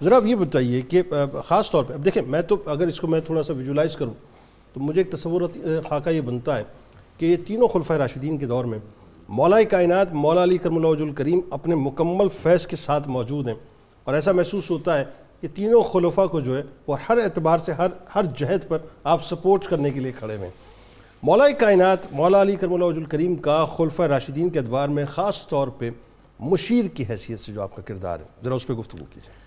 ذرا آپ یہ بتائیے کہ خاص طور پہ اب دیکھیں، میں تو اگر اس کو میں تھوڑا سا ویژولائز کروں تو مجھے ایک تصور خاکہ یہ بنتا ہے کہ یہ تینوں خلفائے راشدین کے دور میں مولا کائنات مولا علی کرم اللہ وجہ الکریم اپنے مکمل فیض کے ساتھ موجود ہیں، اور ایسا محسوس ہوتا ہے کہ تینوں خلفاء کو جو ہے وہ ہر اعتبار سے ہر جہت پر آپ سپورٹ کرنے کے لیے کھڑے ہوئے ہیں۔ مولا کائنات مولا علی کرم اللہ وجہ الکریم کا خلفائے راشدین کے ادوار میں خاص طور پہ مشیر کی حیثیت سے جو آپ کا کردار ہے، ذرا اس پہ گفتگو کیجیے۔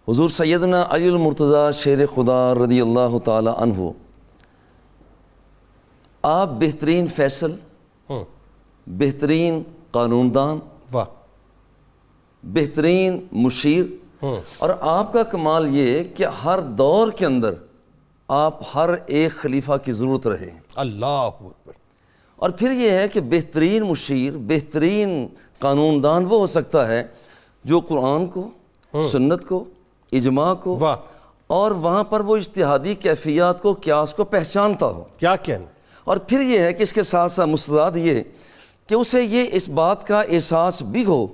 حضور سیدنا علی المرتضیٰ شیر خدا رضی اللہ تعالی عنہ، آپ بہترین فیصل، بہترین قانون دان، واہ، بہترین مشیر، اور آپ کا کمال یہ کہ ہر دور کے اندر آپ ہر ایک خلیفہ کی ضرورت رہے ہیں۔ اللہ اکبر۔ اور پھر یہ ہے کہ بہترین مشیر، بہترین قانون دان وہ ہو سکتا ہے جو قرآن کو، سنت کو، اجماع کو، واہ، اور وہاں پر وہ اجتہادی کیفیات کو، قیاس کو پہچانتا ہو۔ کیا کہنا۔ اور پھر یہ ہے کہ اس کے ساتھ ساتھ مستضاد یہ کہ اسے یہ اس بات کا احساس بھی ہو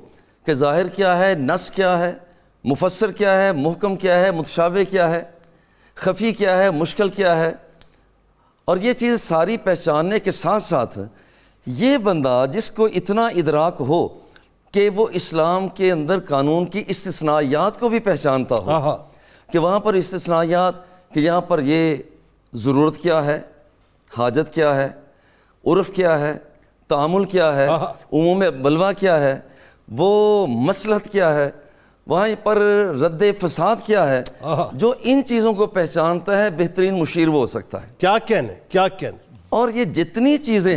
کہ ظاہر کیا ہے، نص کیا ہے، مفسر کیا ہے، محکم کیا ہے، متشابہ کیا ہے، خفی کیا ہے، مشکل کیا ہے، اور یہ چیز ساری پہچاننے کے ساتھ ساتھ یہ بندہ جس کو اتنا ادراک ہو کہ وہ اسلام کے اندر قانون کی استثنائیات کو بھی پہچانتا ہو کہ وہاں پر استثنائیات، کہ یہاں پر یہ ضرورت کیا ہے، حاجت کیا ہے، عرف کیا ہے، تعامل کیا ہے، عموم بلوہ کیا ہے، وہ مصلحت کیا ہے، وہاں پر رد فساد کیا ہے، جو ان چیزوں کو پہچانتا ہے بہترین مشیر وہ ہو سکتا ہے۔ کیا کہنے، کیا کہنے۔ اور یہ جتنی چیزیں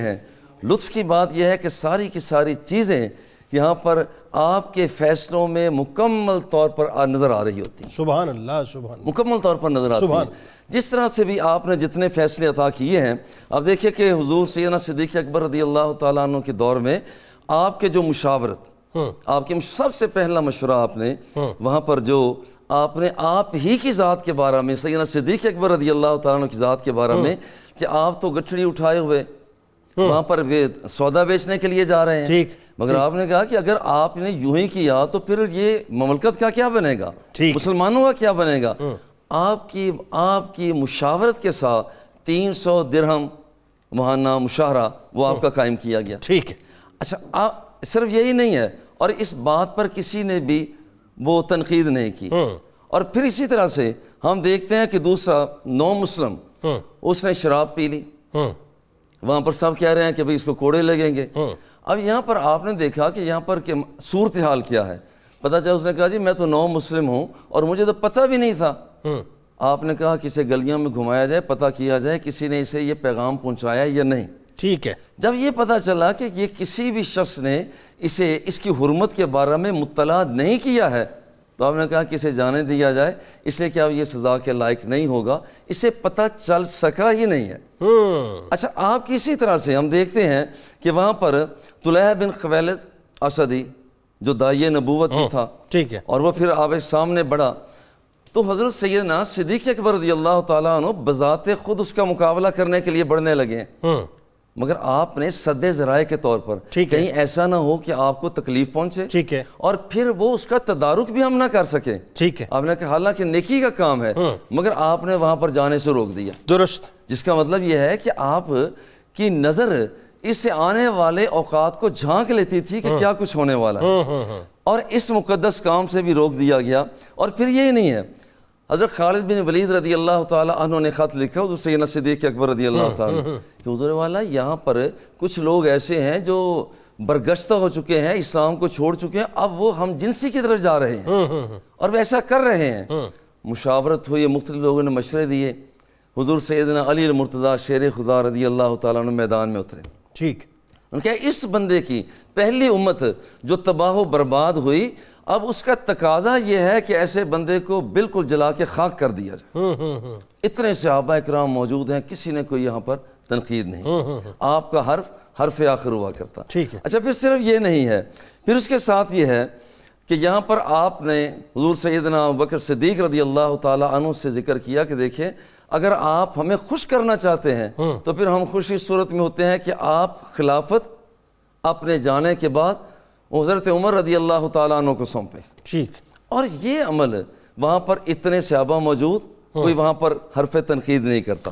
ہیں لطف کی بات یہ ہے کہ ساری کی ساری چیزیں یہاں پر آپ کے فیصلوں میں مکمل طور پر نظر آ رہی ہوتی ہیں۔ سبحان اللہ، سبحان اللہ، مکمل طور پر نظر آتی ہیں۔ جس طرح سے بھی آپ نے جتنے فیصلے عطا کیے ہیں، اب دیکھیں کہ حضور سیدنا صدیق اکبر رضی اللہ تعالیٰ عنہ کے دور میں آپ کے جو مشاورت، آپ کے سب سے پہلا مشورہ آپ نے وہاں پر جو آپ نے آپ ہی کی ذات کے بارے میں، سیدنا صدیق اکبر رضی اللہ تعالیٰ عنہ کی ذات کے بارے میں، کہ آپ تو گٹھڑی اٹھائے ہوئے وہاں پر سودا بیچنے کے لیے جا رہے ہیں، مگر آپ نے کہا کہ اگر آپ نے یوں ہی کیا تو پھر یہ مملکت کا کیا بنے گا، مسلمانوں کا کیا بنے گا۔ آپ کی مشاورت کے ساتھ 300 درہم ماہانہ مشاہرہ وہ آپ کا قائم کیا گیا۔ ٹھیک ہے۔ اچھا، صرف یہی نہیں ہے، اور اس بات پر کسی نے بھی وہ تنقید نہیں کی۔ اور پھر اسی طرح سے ہم دیکھتے ہیں کہ دوسرا نو مسلم، اس نے شراب پی لی، وہاں پر سب کہہ رہے ہیں کہ بھئی اس کو کوڑے لگیں گے۔ اب یہاں پر آپ نے دیکھا کہ یہاں پر کہ صورتحال کیا ہے، پتہ چلا اس نے کہا جی میں تو نو مسلم ہوں اور مجھے تو پتہ بھی نہیں تھا۔ آپ نے کہا کسی گلیوں میں گھمایا جائے، پتہ کیا جائے کسی نے اسے یہ پیغام پہنچایا یا نہیں۔ ٹھیک ہے۔ جب یہ پتہ چلا کہ یہ کسی بھی شخص نے اس کی حرمت کے بارے میں مطلع نہیں کیا ہے، تو آپ نے کہا کہ اسے جانے دیا جائے، اس لیے کہ اب یہ سزا کے لائق نہیں ہوگا، اسے پتہ چل سکا ہی نہیں ہے۔ اچھا، آپ کی اسی طرح سے ہم دیکھتے ہیں کہ وہاں پر طلحہ بن خویلد اسدی جو داعیہ نبوت بھی تھا، ٹھیک ہے، اور وہ پھر آپ سامنے بڑھا، تو حضرت سیدنا صدیق اکبر رضی اللہ تعالیٰ عنہ بذات خود اس کا مقابلہ کرنے کے لیے بڑھنے لگے ہیں، مگر آپ نے سد ذرائع کے طور پر کہیں ایسا نہ ہو کہ آپ کو تکلیف پہنچے، ٹھیک ہے، اور پھر وہ اس کا تدارک بھی ہم نہ کر سکیں۔ ٹھیک ہے، آپ نے کہا حالانکہ نیکی کا کام ہے، مگر آپ نے وہاں پر جانے سے روک دیا۔ درست۔ جس کا مطلب یہ ہے کہ آپ کی نظر اس سے آنے والے اوقات کو جھانک لیتی تھی کہ کیا کچھ ہونے والا ہے، اور اس مقدس کام سے بھی روک دیا گیا۔ اور پھر یہی نہیں ہے، حضرت خالد بن ولید رضی اللہ تعالیٰ عنہ نے خط لکھا حضور سیدنا صدیق اکبر رضی اللہ تعالیٰ عنہ کہ حضور والا یہاں پر کچھ لوگ ایسے ہیں جو برگشتہ ہو چکے ہیں، اسلام کو چھوڑ چکے ہیں، اب وہ ہم جنسی کی طرف جا رہے ہیں اور وہ ایسا کر رہے ہیں۔ مشاورت ہوئی، مختلف لوگوں نے مشورے دیے، حضور سیدنا علی المرتضیٰ شیر خدا رضی اللہ تعالیٰ عنہ میدان میں اترے۔ ٹھیک۔ ان کہ اس بندے کی پہلی امت جو تباہ و برباد ہوئی، اب اس کا تقاضا یہ ہے کہ ایسے بندے کو بالکل جلا کے خاک کر دیا جائے۔ اتنے صحابہ اکرام موجود ہیں، کسی نے کوئی یہاں پر تنقید نہیں، آپ کا حرف آخر ہوا کرتا۔ ٹھیک ہے۔ اچھا، پھر صرف یہ نہیں ہے، پھر اس کے ساتھ یہ ہے کہ یہاں پر آپ نے حضور سیدنا ابوبکر صدیق رضی اللہ تعالیٰ عنہ سے ذکر کیا کہ دیکھیں اگر آپ ہمیں خوش کرنا چاہتے ہیں تو پھر ہم خوش اس صورت میں ہوتے ہیں کہ آپ خلافت اپنے جانے کے بعد وہ حضرت عمر رضی اللہ تعالیٰ عنہ کو سونپے. ٹھیک. اور یہ عمل وہاں پر اتنے صحابہ موجود, کوئی وہاں پر حرف تنقید نہیں کرتا.